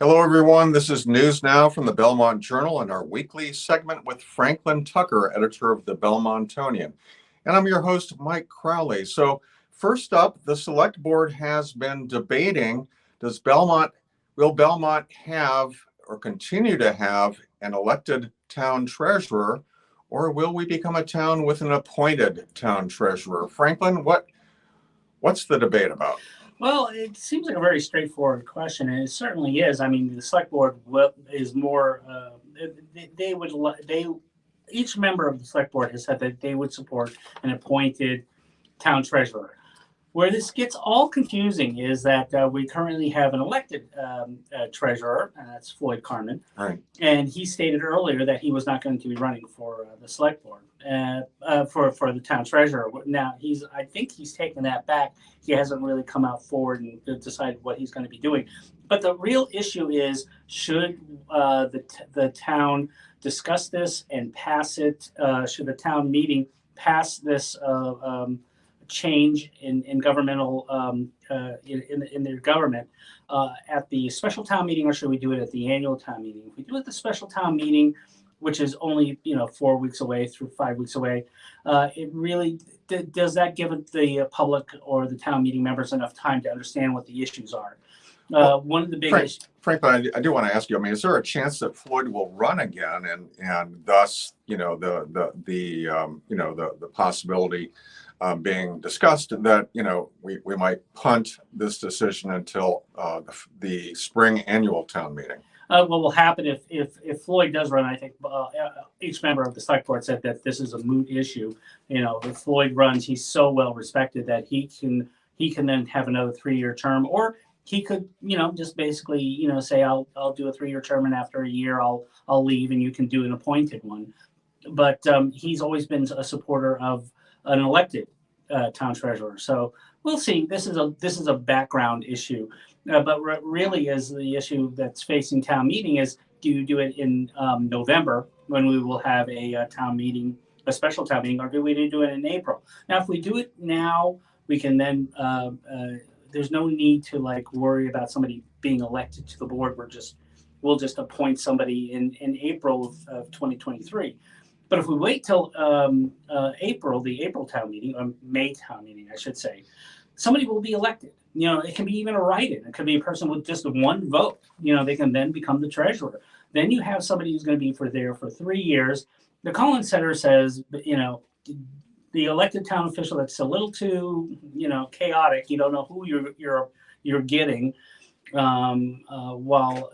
Hello, everyone. This is News Now from the Belmont Journal and our weekly segment with Franklin Tucker, editor of the Belmontonian. And I'm your host, Mike Crowley. So first up, the Select Board has been debating, will Belmont have or continue to have an elected town treasurer, or will we become a town with an appointed town treasurer? Franklin, what's the debate about? Well, it seems like a very straightforward question, and it certainly is. I mean, the select board is more. Each member of the select board has said that they would support an appointed town treasurer. Where this gets all confusing is that we currently have an elected treasurer, and that's Floyd Carmen. Right. And he stated earlier that he was not going to be running for the select board for the town treasurer. Now I think he's taken that back. He hasn't really come out forward and decided what he's going to be doing. But the real issue is, should the town discuss this and pass it? Should the town meeting pass this change in governmental in their government at the special town meeting, or should we do it at the annual town meeting? If we do it at the special town meeting, which is only 4 weeks away through 5 weeks away, it really does that give the public or the town meeting members enough time to understand what the issues are? One of the big issues. Franklin, I do want to ask you. I mean, is there a chance that Floyd will run again, and thus, the possibility being discussed that we might punt this decision until the spring annual town meeting? What will happen if Floyd does run? I think each member of the select board said that this is a moot issue. If Floyd runs, he's so well respected that he can then have another 3-year term, or he could just basically say I'll do a 3-year term, and after a year I'll leave and you can do an appointed one. But he's always been a supporter of an elected town treasurer. So we'll see. This is a background issue, but really is the issue that's facing town meeting is, do you do it in November when we will have a town meeting, a special town meeting, or do we do it in April? Now, if we do it now, we can then there's no need to worry about somebody being elected to the board. We'll just appoint somebody in April of 2023. But if we wait till April, the April town meeting, or May town meeting, I should say, somebody will be elected. It can be even a write-in. It could be a person with just one vote. They can then become the treasurer. Then you have somebody who's going to be there for 3 years. The Collins Center says, the elected town official that's a little too, chaotic. You don't know who you're getting. While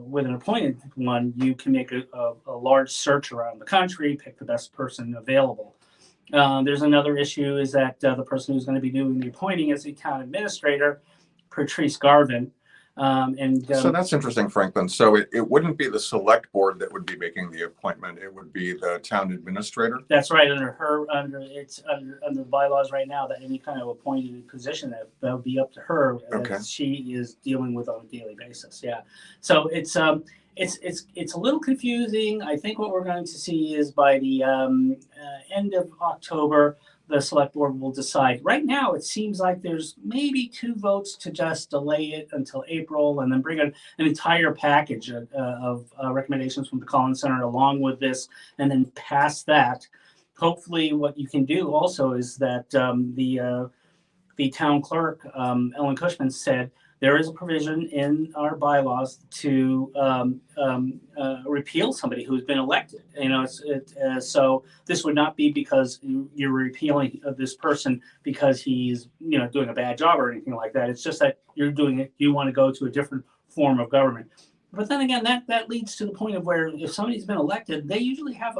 with an appointed one, you can make a large search around the country, pick the best person available. There's another issue is that the person who's going to be doing the appointing is the town administrator, Patrice Garvin. So that's interesting, Franklin. So it wouldn't be the select board that would be making the appointment. It would be the town administrator. That's right. Under the bylaws right now, that any kind of appointed position that would be up to her. Okay. That she is dealing with on a daily basis. Yeah. So it's a little confusing. I think what we're going to see is by the end of October, the select board will decide. Right now, it seems like there's maybe 2 votes to just delay it until April and then bring an entire package of recommendations from the Collins Center along with this, and then pass that. Hopefully, what you can do also is that the town clerk, Ellen Cushman, said there is a provision in our bylaws to repeal somebody who's been elected. So this would not be because you're repealing this person because he's doing a bad job or anything like that. It's just that you're doing it. You want to go to a different form of government. But then again, that leads to the point of where if somebody's been elected, they usually have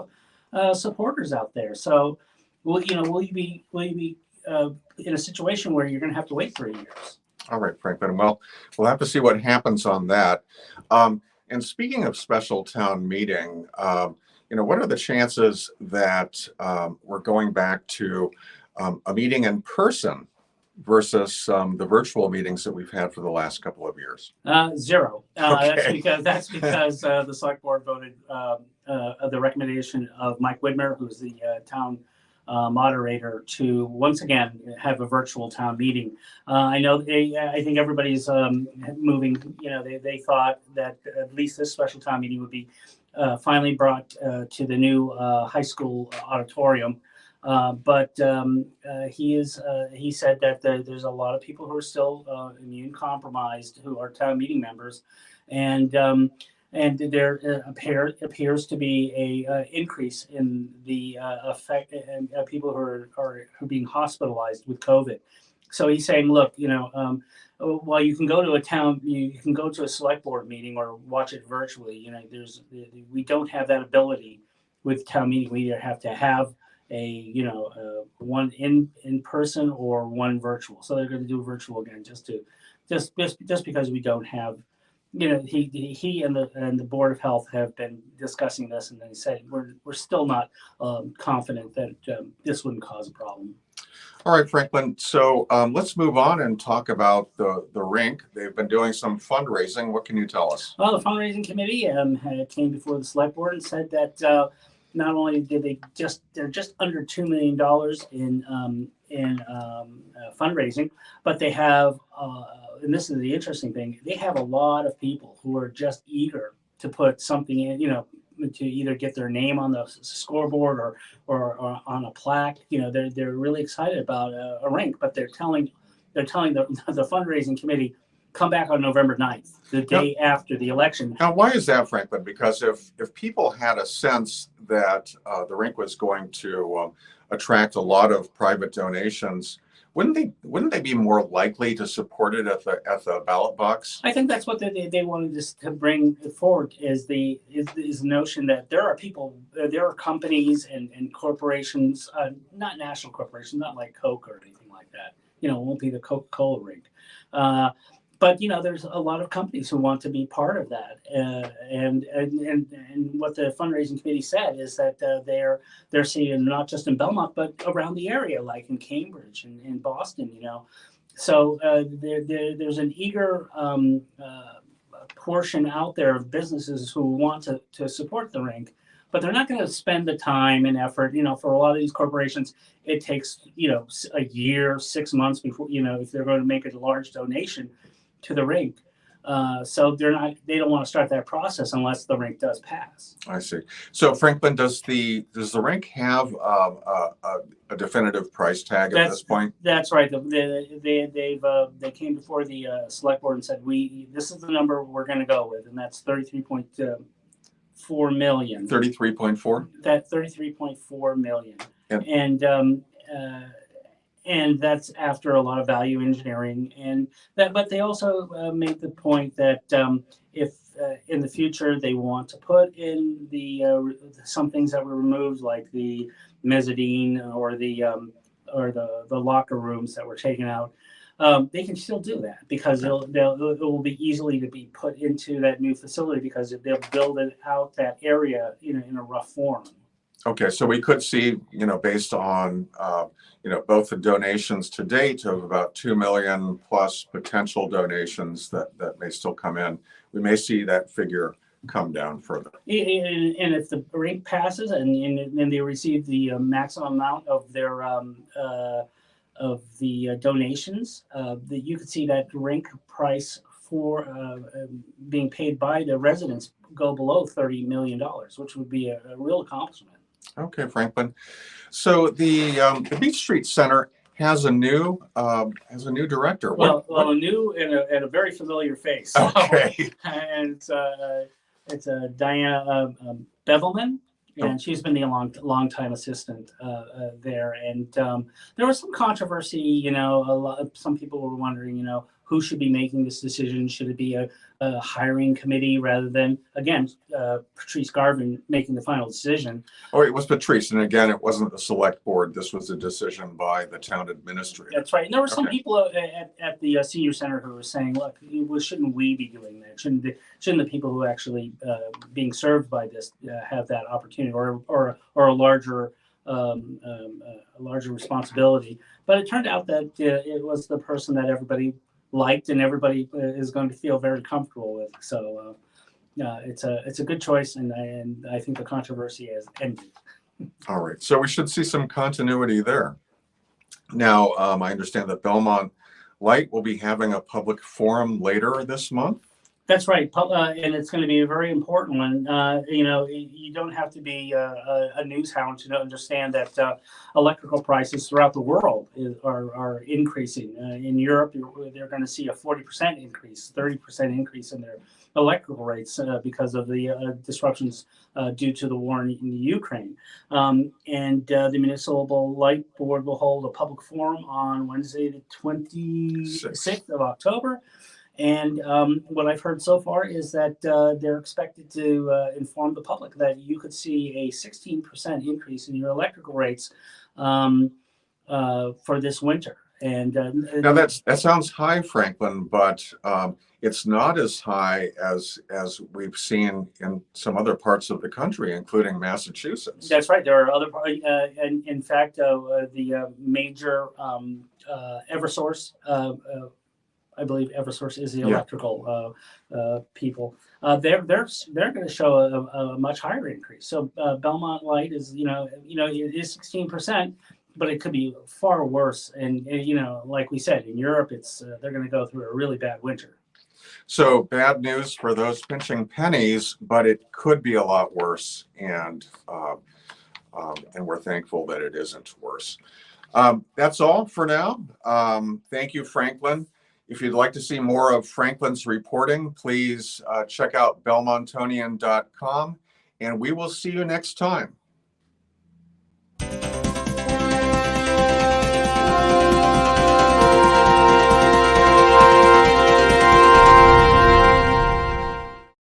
supporters out there. So will you be in a situation where you're going to have to wait 3 years? All right, Franklin. Well, we'll have to see what happens on that. And speaking of special town meeting, what are the chances that we're going back to a meeting in person versus the virtual meetings that we've had for the last couple of years? 0. Okay. That's because the select board voted the recommendation of Mike Widmer, who's the town moderator to once again have a virtual town meeting. I know I think everybody's moving. They thought that at least this special town meeting would be finally brought to the new high school auditorium. But he said that there's a lot of people who are still immune compromised who are town meeting members, and there appears to be a increase in the effect and people who are being hospitalized with COVID. So he's saying, look, while you can go to you can go to a select board meeting or watch it virtually. We don't have that ability with town meeting. We either have to have one in person or one virtual. So they're going to do virtual again, just because we don't have. He and the Board of Health have been discussing this, and they said we're still not confident that this wouldn't cause a problem. All right, Franklin. So let's move on and talk about the Rink. They've been doing some fundraising. What can you tell us? Well, the fundraising committee came before the select board and said that not only did they're just under $2 million in fundraising, but they have. And this is the interesting thing, they have a lot of people who are just eager to put something in, to either get their name on the scoreboard or on a plaque. They're really excited about a rink, but they're telling the fundraising committee, come back on November 9th, the day after the election. Now, why is that, Franklin? Because if people had a sense that the rink was going to attract a lot of private donations, wouldn't they be more likely to support it at the ballot box? I think that's what they wanted to bring forward is the notion that there are people, there are companies and corporations, not national corporations, not like Coke or anything like that. It won't be the Coca-Cola rink. But there's a lot of companies who want to be part of that, and what the fundraising committee said is that they're seeing not just in Belmont but around the area, like in Cambridge and in Boston. So there's an eager portion out there of businesses who want to support the rink, but they're not going to spend the time and effort. For a lot of these corporations, it takes a year, 6 months before if they're going to make a large donation to the rink. So they don't want to start that process unless the rink does pass. I see. So Franklin, does the rink have a definitive price tag at this point? That's right. They came before the select board and said, this is the number we're going to go with, and that's 33.4 million. 33.4? That 33.4 million. Yep. And that's after a lot of value engineering, but they also made the point that if in the future they want to put in some things that were removed, like the mezzanine or the locker rooms that were taken out, they can still do that because it will be easily to be put into that new facility because they'll build it out that area in a rough form. Okay, so we could see, based on, both the donations to date of about 2 million plus potential donations that may still come in, we may see that figure come down further. And if the rink passes and they receive the maximum amount of their donations, you could see that rink price for being paid by the residents go below $30 million, which would be a real accomplishment. Okay, Franklin. So the Beech Street Center has a new director. A new and a very familiar face. Okay. And it's Diana Bevelman, and she's been the long time assistant there. And there was some controversy. Some people were wondering, who should be making this decision? Should it be a hiring committee rather than, again, Patrice Garvin making the final decision? Oh, it was Patrice. And again, it wasn't the select board. This was a decision by the town administrator. That's right. And there were some people at the senior center who were saying, look, shouldn't we be doing that? Shouldn't the people who actually being served by this have that opportunity or a larger responsibility? But it turned out that it was the person that everybody liked and everybody is going to feel very comfortable with. So it's a good choice, and I think the controversy has ended. All right. So we should see some continuity there. Now, I understand that Belmont Light will be having a public forum later this month. That's right, and it's going to be a very important one. You don't have to be a news hound to understand that electrical prices throughout the world are increasing. In Europe, they're going to see a 40% increase, 30% increase in their electrical rates because of the disruptions due to the war in the Ukraine. And the Municipal Light Board will hold a public forum on Wednesday, the 26th of October. And what I've heard so far is that they're expected to inform the public that you could see a 16% increase in your electrical rates for this winter. And now that sounds high, Franklin, but it's not as high as we've seen in some other parts of the country, including Massachusetts. That's right. There are other, and in fact, the major Eversource. I believe Eversource is the electrical people. They're going to show a much higher increase. So Belmont Light is it is 16%, but it could be far worse. And like we said, in Europe, it's they're going to go through a really bad winter. So bad news for those pinching pennies, but it could be a lot worse, and we're thankful that it isn't worse. That's all for now. Thank you, Franklin. If you'd like to see more of Franklin's reporting, please check out Belmontonian.com, and we will see you next time.